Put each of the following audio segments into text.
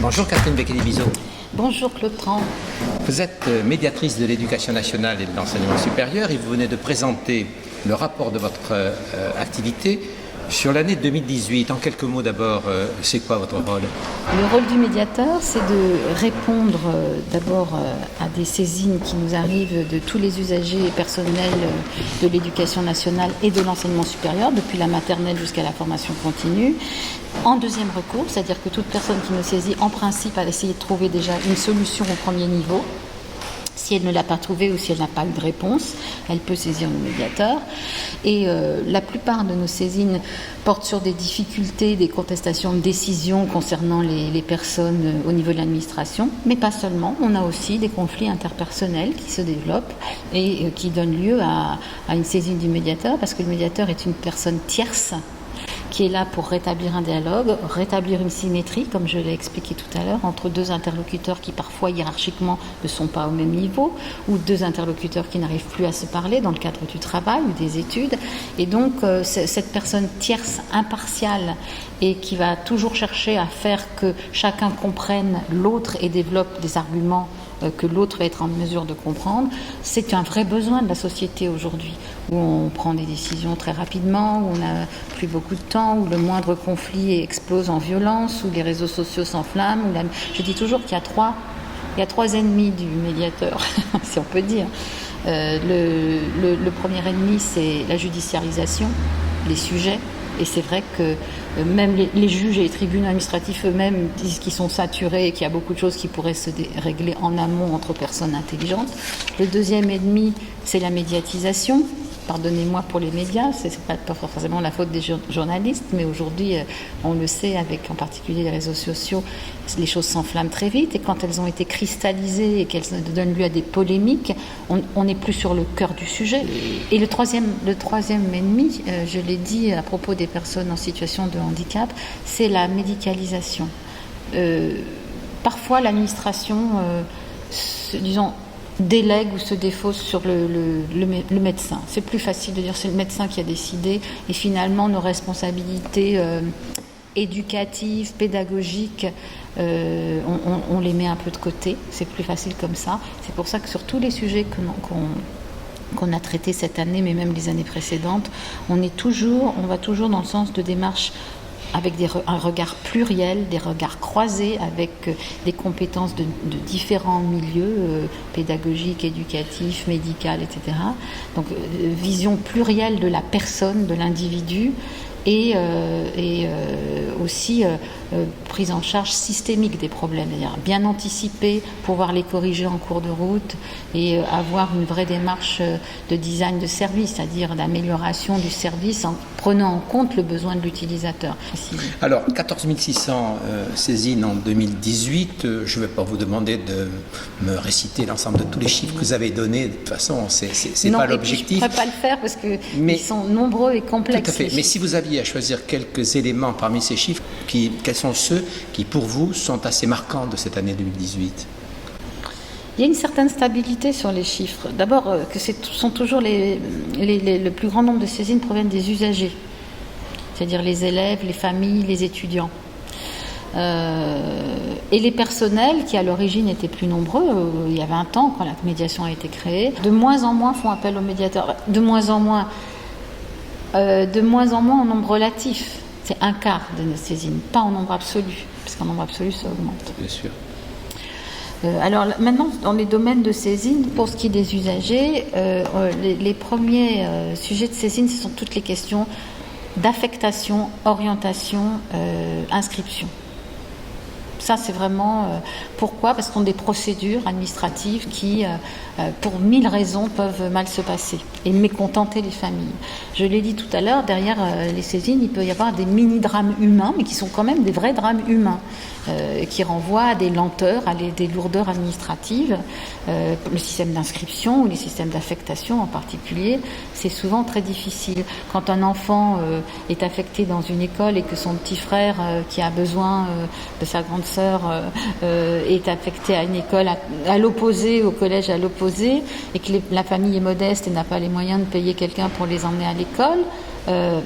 Bonjour Catherine Bekele-Bizot. Bonjour Claude Tran. Vous êtes médiatrice de l'éducation nationale et de l'enseignement supérieur et vous venez de présenter le rapport de votre activité sur l'année 2018. En quelques mots d'abord, c'est quoi votre rôle? Le rôle du médiateur, c'est de répondre d'abord à des saisines qui nous arrivent de tous les usagers et personnels de l'éducation nationale et de l'enseignement supérieur, depuis la maternelle jusqu'à la formation continue. En deuxième recours, c'est-à-dire que toute personne qui nous saisit, en principe, a essayé de trouver déjà une solution au premier niveau. Si elle ne l'a pas trouvée ou si elle n'a pas eu de réponse, elle peut saisir le médiateur. Et la plupart de nos saisines portent sur des difficultés, des contestations de décisions concernant les personnes au niveau de l'administration, mais pas seulement. On a aussi des conflits interpersonnels qui se développent et qui donnent lieu à une saisine du médiateur, parce que le médiateur est une personne tierce qui est là pour rétablir un dialogue, rétablir une symétrie, comme je l'ai expliqué tout à l'heure, entre deux interlocuteurs qui parfois hiérarchiquement ne sont pas au même niveau, ou deux interlocuteurs qui n'arrivent plus à se parler dans le cadre du travail ou des études. Et donc cette personne tierce, impartiale, et qui va toujours chercher à faire que chacun comprenne l'autre et développe des arguments que l'autre va être en mesure de comprendre, c'est un vrai besoin de la société aujourd'hui, où on prend des décisions très rapidement, où on n'a plus beaucoup de temps, où le moindre conflit explose en violence, où les réseaux sociaux s'enflamment. Je dis toujours qu'il y a trois ennemis du médiateur, si on peut dire. Le premier ennemi, c'est la judiciarisation des sujets. Et c'est vrai que même les juges et les tribunaux administratifs eux-mêmes disent qu'ils sont saturés et qu'il y a beaucoup de choses qui pourraient se régler en amont entre personnes intelligentes. Le deuxième ennemi, c'est la médiatisation. Pardonnez-moi pour les médias, c'est pas forcément la faute des journalistes, mais aujourd'hui, on le sait, avec en particulier les réseaux sociaux, les choses s'enflamment très vite, et quand elles ont été cristallisées et qu'elles donnent lieu à des polémiques, on n'est plus sur le cœur du sujet. Et le troisième ennemi, je l'ai dit à propos des personnes en situation de handicap, c'est la médicalisation. Parfois, l'administration, disons, délègue ou se défausse sur le médecin. C'est plus facile de dire c'est le médecin qui a décidé, et finalement nos responsabilités éducatives, pédagogiques, on les met un peu de côté. C'est plus facile comme ça. C'est pour ça que sur tous les sujets qu'on a traités cette année, mais même les années précédentes, on va toujours dans le sens de démarches avec un regard pluriel, des regards croisés, avec des compétences de différents milieux, pédagogiques, éducatifs, médicaux, etc. Donc, vision plurielle de la personne, de l'individu, et aussi prise en charge systémique des problèmes, c'est-à-dire bien anticiper, pouvoir les corriger en cours de route, et avoir une vraie démarche de design de service, c'est-à-dire d'amélioration du service en prenant en compte le besoin de l'utilisateur. Alors, 14 600 saisines en 2018, je ne vais pas vous demander de me réciter l'ensemble de tous les chiffres que vous avez donnés, de toute façon, c'est pas l'objectif. Je ne pourrais pas le faire parce qu'ils sont nombreux et complexes. Tout à fait, mais si vous aviez à choisir quelques éléments parmi ces chiffres, quels sont ceux qui, pour vous, sont assez marquants de cette année 2018 ? Il y a une certaine stabilité sur les chiffres. D'abord, que sont toujours le plus grand nombre de saisines proviennent des usagers, c'est-à-dire les élèves, les familles, les étudiants. Et les personnels qui à l'origine étaient plus nombreux, il y a 20 ans quand la médiation a été créée, de moins en moins font appel aux médiateurs. De moins en moins en nombre relatif. C'est un quart de nos saisines, pas en nombre absolu, parce qu'en nombre absolu ça augmente. Bien sûr. Alors maintenant, dans les domaines de saisine, pour ce qui est des usagers, les premiers sujets de saisine, ce sont toutes les questions d'affectation, orientation, inscription. Ça, c'est vraiment... pourquoi ? Parce qu'on a des procédures administratives qui, pour 1000 raisons, peuvent mal se passer et mécontenter les familles. Je l'ai dit tout à l'heure, derrière les saisines, il peut y avoir des mini-drames humains, mais qui sont quand même des vrais drames humains, qui renvoient à des lenteurs, à des lourdeurs administratives. Le système d'inscription ou les systèmes d'affectation en particulier, c'est souvent très difficile. Quand un enfant est affecté dans une école et que son petit frère, qui a besoin de sa grande sœur, est affecté à une école à l'opposé, au collège à l'opposé, et que la famille est modeste et n'a pas les moyens de payer quelqu'un pour les emmener à l'école,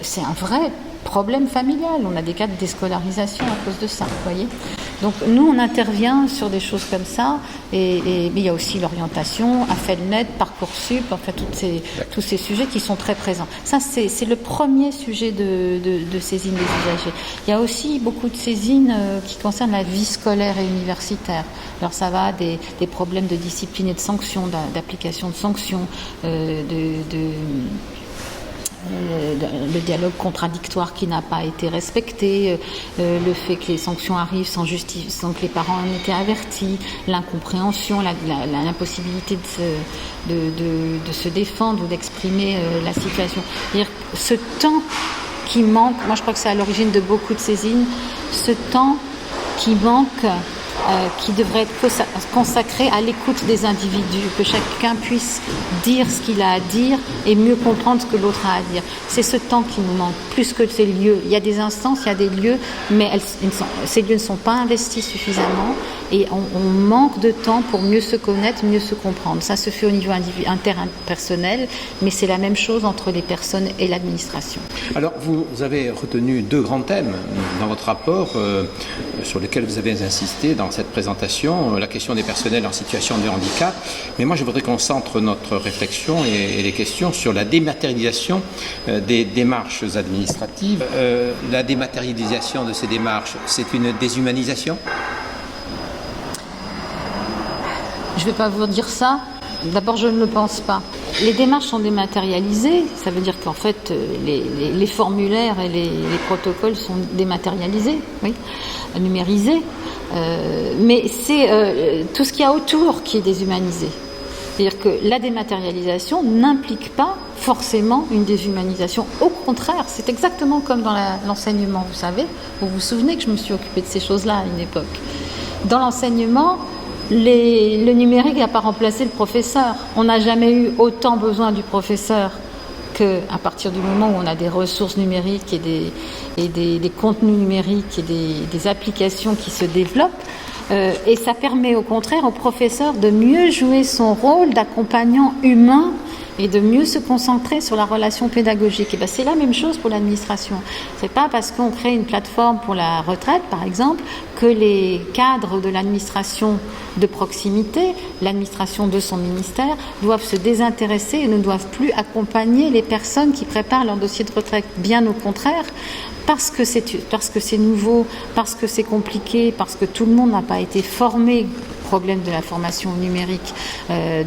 c'est un vrai problème familial. On a des cas de déscolarisation à cause de ça, vous voyez. Donc nous, on intervient sur des choses comme ça, mais il y a aussi l'orientation, AFELNet, Parcoursup, en fait tous ces sujets qui sont très présents. Ça, c'est le premier sujet de saisine des usagers. Il y a aussi beaucoup de saisines qui concernent la vie scolaire et universitaire. Alors ça va des problèmes de discipline et de sanctions, d'application de sanctions, le dialogue contradictoire qui n'a pas été respecté, le fait que les sanctions arrivent sans que les parents en aient été avertis, l'incompréhension, l'impossibilité de se défendre ou d'exprimer la situation. C'est-à-dire ce temps qui manque, moi je crois que c'est à l'origine de beaucoup de saisines, ce temps qui manque, qui devrait être consacré à l'écoute des individus, que chacun puisse dire ce qu'il a à dire et mieux comprendre ce que l'autre a à dire. C'est ce temps qui nous manque, plus que ces lieux. Il y a des instances, il y a des lieux, mais ces lieux ne sont pas investis suffisamment et on manque de temps pour mieux se connaître, mieux se comprendre. Ça se fait au niveau interpersonnel, mais c'est la même chose entre les personnes et l'administration. Alors, vous avez retenu 2 grands thèmes dans votre rapport sur lesquels vous avez insisté dans cette présentation, la question des personnels en situation de handicap. Mais moi, je voudrais qu'on centre notre réflexion et les questions sur la dématérialisation des démarches administratives. La dématérialisation de ces démarches, c'est une déshumanisation ? Je ne vais pas vous dire ça. D'abord, je ne le pense pas. Les démarches sont dématérialisées, ça veut dire qu'en fait, les formulaires et les protocoles sont dématérialisés, oui, numérisés. Mais c'est tout ce qu'il y a autour qui est déshumanisé. C'est-à-dire que la dématérialisation n'implique pas forcément une déshumanisation. Au contraire, c'est exactement comme dans l'enseignement, vous savez. Vous vous souvenez que je me suis occupée de ces choses-là à une époque. Dans l'enseignement, le numérique n'a pas remplacé le professeur. On n'a jamais eu autant besoin du professeur qu'à partir du moment où on a des ressources numériques et des contenus numériques et des applications qui se développent. Et ça permet au contraire au professeur de mieux jouer son rôle d'accompagnant humain et de mieux se concentrer sur la relation pédagogique. Et bien, c'est la même chose pour l'administration. C'est pas parce qu'on crée une plateforme pour la retraite, par exemple, que les cadres de l'administration de proximité, l'administration de son ministère, doivent se désintéresser et ne doivent plus accompagner les personnes qui préparent leur dossier de retraite. Bien au contraire, parce que c'est nouveau, parce que c'est compliqué, parce que tout le monde n'a pas été formé au problème de la formation numérique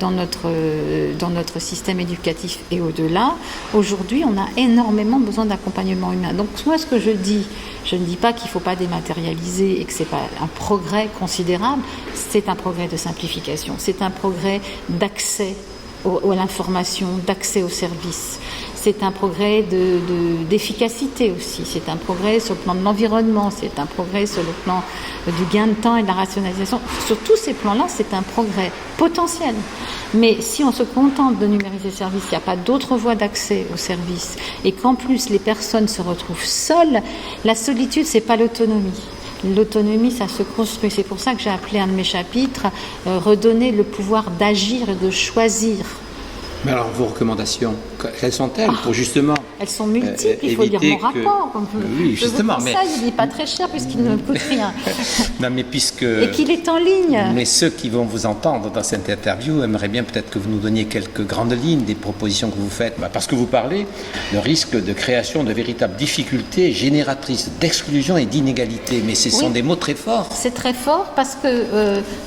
dans notre système éducatif et au-delà. Aujourd'hui, on a énormément besoin d'accompagnement humain. Donc moi, ce que je ne dis pas qu'il ne faut pas dématérialiser et que ce n'est pas un progrès considérable, c'est un progrès de simplification, c'est un progrès d'accès à l'information, d'accès aux services. C'est un progrès d'efficacité aussi, c'est un progrès sur le plan de l'environnement, c'est un progrès sur le plan du gain de temps et de la rationalisation. Sur tous ces plans-là, c'est un progrès potentiel. Mais si on se contente de numériser le service, il n'y a pas d'autre voie d'accès aux services, et qu'en plus les personnes se retrouvent seules, la solitude, c'est pas l'autonomie. L'autonomie, ça se construit. C'est pour ça que j'ai appelé un de mes chapitres « Redonner le pouvoir d'agir et de choisir ». Mais alors, vos recommandations, quelles sont-elles pour justement... Elles sont multiples, il faut lire mon rapport. Oui, justement. Mais il n'est pas très cher puisqu'il ne coûte rien. Non, mais puisque... Et qu'il est en ligne. Mais ceux qui vont vous entendre dans cette interview aimeraient bien peut-être que vous nous donniez quelques grandes lignes des propositions que vous faites. Parce que vous parlez de risque de création de véritables difficultés génératrices d'exclusion et d'inégalité. Mais ce sont des mots très forts. C'est très fort parce que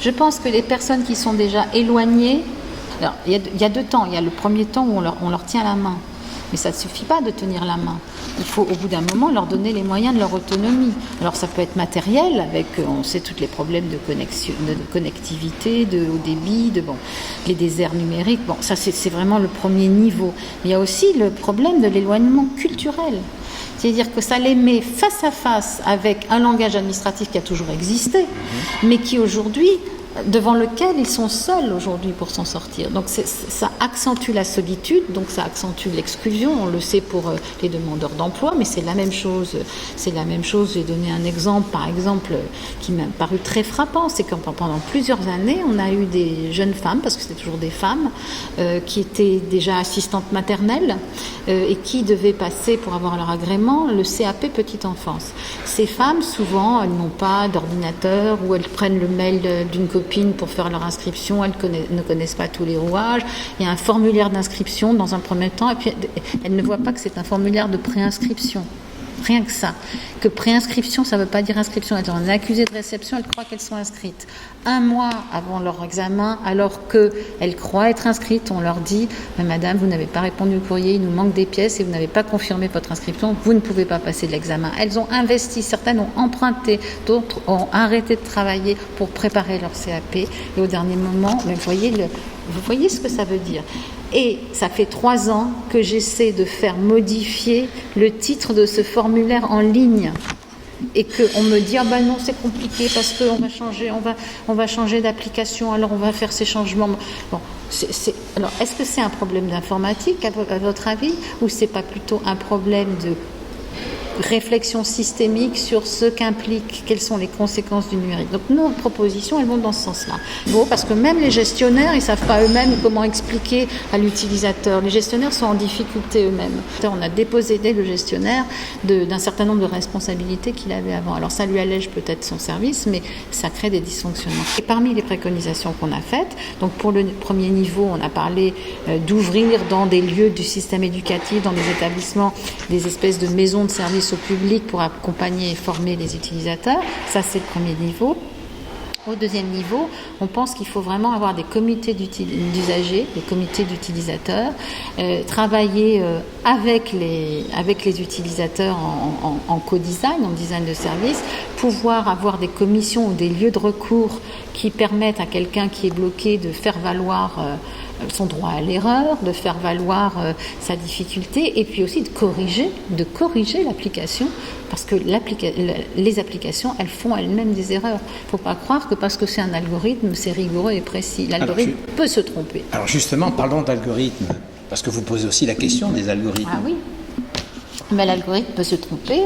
je pense que les personnes qui sont déjà éloignées... Alors, il y a 2 temps. Il y a le premier temps où on leur tient la main. Mais ça ne suffit pas de tenir la main. Il faut, au bout d'un moment, leur donner les moyens de leur autonomie. Alors, ça peut être matériel, avec, on sait, tous les problèmes de connectivité, de haut débit, les déserts numériques. Bon, ça, c'est vraiment le premier niveau. Mais il y a aussi le problème de l'éloignement culturel. C'est-à-dire que ça les met face à face avec un langage administratif qui a toujours existé, mais qui aujourd'hui devant lequel ils sont seuls aujourd'hui pour s'en sortir. Donc ça accentue la solitude, donc ça accentue l'exclusion. On le sait pour les demandeurs d'emploi, mais c'est la même chose. C'est la même chose. J'ai donné un exemple, par exemple, qui m'a paru très frappant. C'est que pendant plusieurs années, on a eu des jeunes femmes, parce que c'était toujours des femmes, qui étaient déjà assistantes maternelles et qui devaient passer pour avoir leur agrément le CAP petite enfance. Ces femmes, souvent, elles n'ont pas d'ordinateur ou elles prennent le mail d'une copine pour faire leur inscription, elles ne connaissent pas tous les rouages. Il y a un formulaire d'inscription dans un premier temps, et puis elles ne voient pas que c'est un formulaire de préinscription. Rien que ça. Que préinscription, ça ne veut pas dire inscription. Elles ont un accusé de réception, elles croient qu'elles sont inscrites. Un mois avant leur examen, alors qu'elles croient être inscrites, on leur dit « Madame, vous n'avez pas répondu au courrier, il nous manque des pièces et vous n'avez pas confirmé votre inscription, vous ne pouvez pas passer l'examen. » Elles ont investi, certaines ont emprunté, d'autres ont arrêté de travailler pour préparer leur CAP. Et au dernier moment, vous voyez ce que ça veut dire. Et ça fait 3 ans que j'essaie de faire modifier le titre de ce formulaire en ligne. Et qu'on me dit, ah ben non, c'est compliqué parce qu'on va changer d'application, alors on va faire ces changements. Bon, alors, est-ce que c'est un problème d'informatique, à votre avis, ou c'est pas plutôt un problème de réflexion systémique sur ce qu'implique, quelles sont les conséquences du numérique. Donc nos propositions, elles vont dans ce sens-là. Bon, parce que même les gestionnaires, ils ne savent pas eux-mêmes comment expliquer à l'utilisateur. Les gestionnaires sont en difficulté eux-mêmes. On a dépossédé le gestionnaire d'un certain nombre de responsabilités qu'il avait avant. Alors ça lui allège peut-être son service, mais ça crée des dysfonctionnements. Et parmi les préconisations qu'on a faites, donc pour le premier niveau, on a parlé d'ouvrir dans des lieux du système éducatif, dans des établissements, des espèces de maisons de services au public pour accompagner et former les utilisateurs. Ça, c'est le premier niveau. Au deuxième niveau, on pense qu'il faut vraiment avoir des comités d'usagers, des comités d'utilisateurs, travailler avec les utilisateurs en co-design, en design de service, pouvoir avoir des commissions ou des lieux de recours qui permettent à quelqu'un qui est bloqué de faire valoir son droit à l'erreur, de faire valoir sa difficulté, et puis aussi de corriger l'application, parce que les applications, elles font elles-mêmes des erreurs. Il ne faut pas croire que parce que c'est un algorithme, c'est rigoureux et précis. L'algorithme peut se tromper. Alors justement, parlons d'algorithmes, parce que vous posez aussi la question des algorithmes. Ah oui. Mais l'algorithme peut se tromper,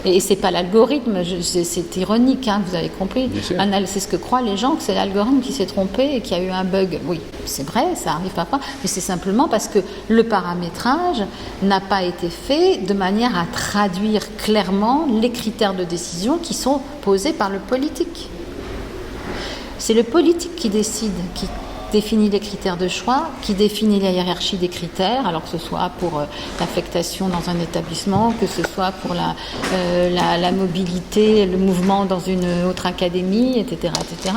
et c'est pas l'algorithme, c'est ironique, hein, vous avez compris. C'est ce que croient les gens, que c'est l'algorithme qui s'est trompé et qu'il y a eu un bug. Oui, c'est vrai, ça arrive parfois, mais c'est simplement parce que le paramétrage n'a pas été fait de manière à traduire clairement les critères de décision qui sont posés par le politique. C'est le politique qui décide, qui définit les critères de choix, qui définit la hiérarchie des critères, alors que ce soit pour l'affectation dans un établissement, que ce soit pour la mobilité, le mouvement dans une autre académie, etc. etc.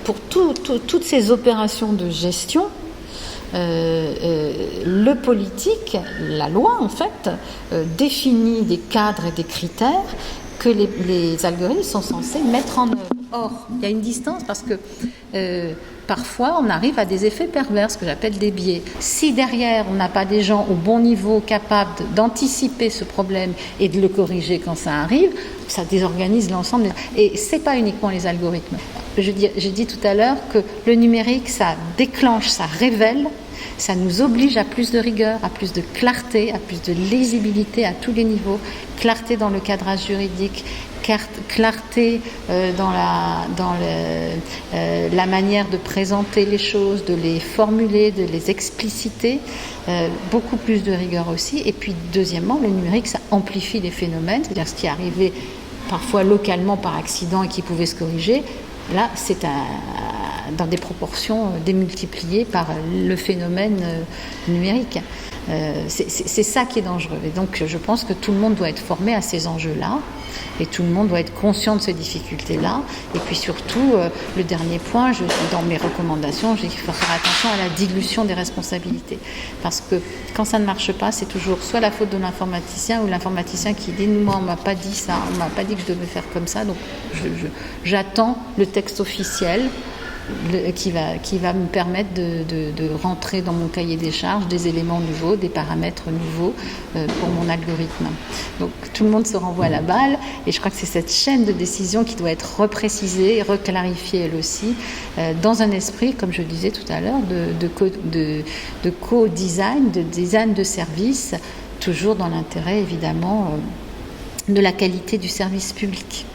Pour toutes ces opérations de gestion, le politique, la loi en fait, définit des cadres et des critères que les algorithmes sont censés mettre en œuvre. Or, il y a une distance parce que parfois, on arrive à des effets pervers, ce que j'appelle des biais. Si derrière, on n'a pas des gens au bon niveau capables d'anticiper ce problème et de le corriger quand ça arrive, ça désorganise l'ensemble. Et ce n'est pas uniquement les algorithmes. J'ai dit tout à l'heure que le numérique, ça déclenche, ça révèle, ça nous oblige à plus de rigueur, à plus de clarté, à plus de lisibilité à tous les niveaux, clarté dans le cadrage juridique, clarté dans la manière de présenter les choses, de les formuler, de les expliciter, beaucoup plus de rigueur aussi. Et puis deuxièmement, le numérique, ça amplifie les phénomènes, c'est-à-dire ce qui est arrivé parfois localement par accident et qui pouvait se corriger. Là, c'est dans des proportions démultipliées par le phénomène numérique. C'est ça qui est dangereux. Et donc, je pense que tout le monde doit être formé à ces enjeux-là et tout le monde doit être conscient de ces difficultés-là. Et puis surtout, le dernier point, dans mes recommandations, j'ai dit qu'il faut faire attention à la dilution des responsabilités. Parce que quand ça ne marche pas, c'est toujours soit la faute de l'informaticien ou l'informaticien qui dit « moi, on ne m'a pas dit ça, on ne m'a pas dit que je devais faire comme ça, donc j'attends le texte officiel ». qui va me permettre de rentrer dans mon cahier des charges des éléments nouveaux, des paramètres nouveaux pour mon algorithme. Donc tout le monde se renvoie la balle et je crois que c'est cette chaîne de décision qui doit être reprécisée, reclarifiée elle aussi, dans un esprit, comme je disais tout à l'heure, de co-design, de design de service, toujours dans l'intérêt évidemment de la qualité du service public.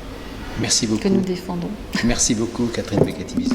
Merci beaucoup. Que nous défendons. Merci beaucoup, Catherine Becchetti-Bizot.